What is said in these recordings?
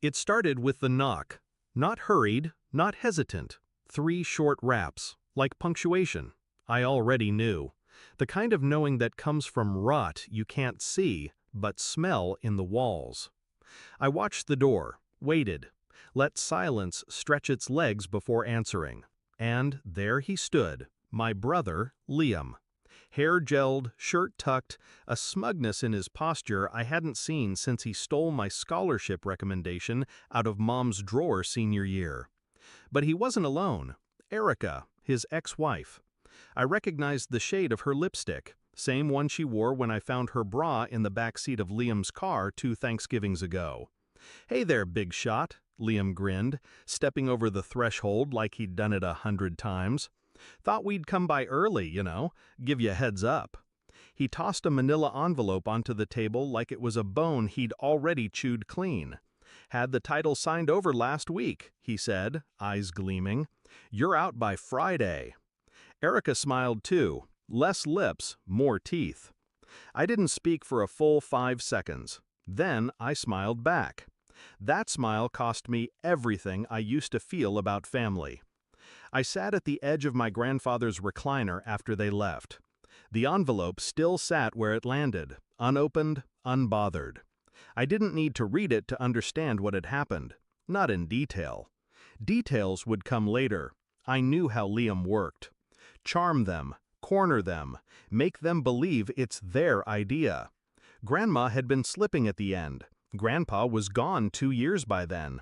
It started with the knock. Not hurried, not hesitant. 3 short raps, like punctuation. I already knew. The kind of knowing that comes from rot you can't see, but smell in the walls. I watched the door, waited, let silence stretch its legs before answering. And there he stood, my brother, Liam. Hair gelled, shirt tucked, a smugness in his posture I hadn't seen since he stole my scholarship recommendation out of Mom's drawer senior year. But he wasn't alone. Erica, his ex-wife. I recognized the shade of her lipstick, same one she wore when I found her bra in the back seat of Liam's car 2 Thanksgivings ago. "Hey there, big shot," Liam grinned, stepping over the threshold like he'd done it 100 times. "Thought we'd come by early, give you a heads up." He tossed a manila envelope onto the table like it was a bone he'd already chewed clean. "Had the title signed over last week," he said, eyes gleaming. "You're out by Friday." Erica smiled too. Less lips, more teeth. I didn't speak for a full 5 seconds. Then I smiled back. That smile cost me everything I used to feel about family. I sat at the edge of my grandfather's recliner after they left. The envelope still sat where it landed, unopened, unbothered. I didn't need to read it to understand what had happened. Not in detail. Details would come later. I knew how Liam worked. Charm them, corner them, make them believe it's their idea. Grandma had been slipping at the end. Grandpa was gone 2 years by then.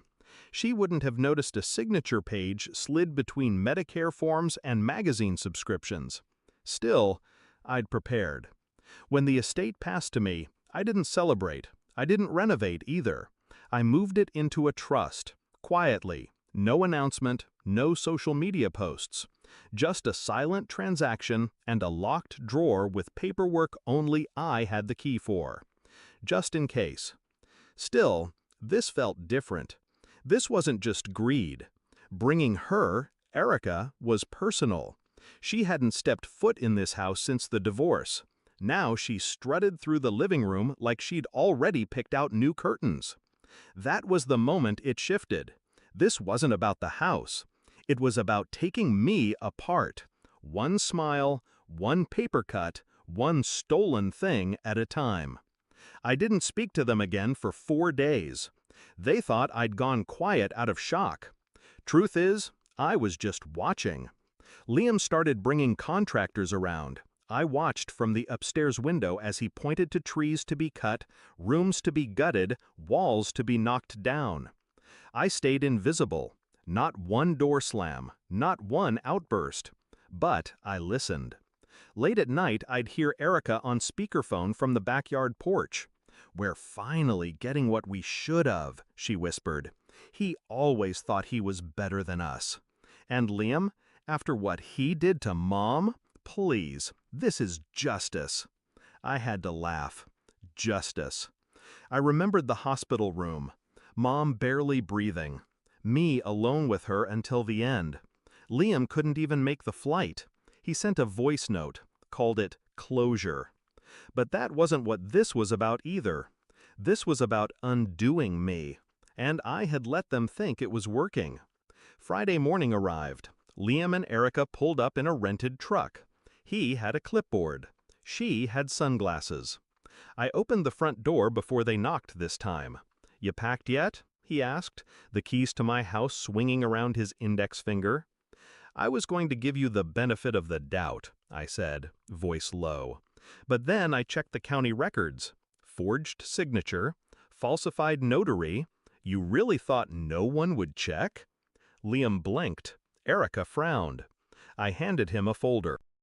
She wouldn't have noticed a signature page slid between Medicare forms and magazine subscriptions. Still, I'd prepared. When the estate passed to me, I didn't celebrate. I didn't renovate either. I moved it into a trust, quietly, no announcement, no social media posts. Just a silent transaction and a locked drawer with paperwork only I had the key for. Just in case. Still, this felt different. This wasn't just greed. Bringing her, Erica, was personal. She hadn't stepped foot in this house since the divorce. Now she strutted through the living room like she'd already picked out new curtains. That was the moment it shifted. This wasn't about the house. It was about taking me apart. One smile, one paper cut, one stolen thing at a time. I didn't speak to them again for 4 days. They thought I'd gone quiet out of shock. Truth is, I was just watching. Liam started bringing contractors around. I watched from the upstairs window as he pointed to trees to be cut, rooms to be gutted, walls to be knocked down. I stayed invisible. Not one door slam, not one outburst. But I listened. Late at night, I'd hear Erica on speakerphone from the backyard porch. "We're finally getting what we should have," she whispered. "He always thought he was better than us." And Liam, after what he did to Mom? Please, this is justice. I had to laugh. Justice. I remembered the hospital room. Mom barely breathing. Me alone with her until the end. Liam couldn't even make the flight. He sent a voice note, called it closure. But that wasn't what this was about either. This was about undoing me. And I had let them think it was working. Friday morning arrived. Liam and Erica pulled up in a rented truck. He had a clipboard. She had sunglasses. I opened the front door before they knocked this time. "You packed yet?" he asked, the keys to my house swinging around his index finger. "I was going to give you the benefit of the doubt," I said, voice low. But then I checked the county records. Forged signature, falsified notary. You really thought no one would check? Liam blinked. Erica frowned. I handed him a folder.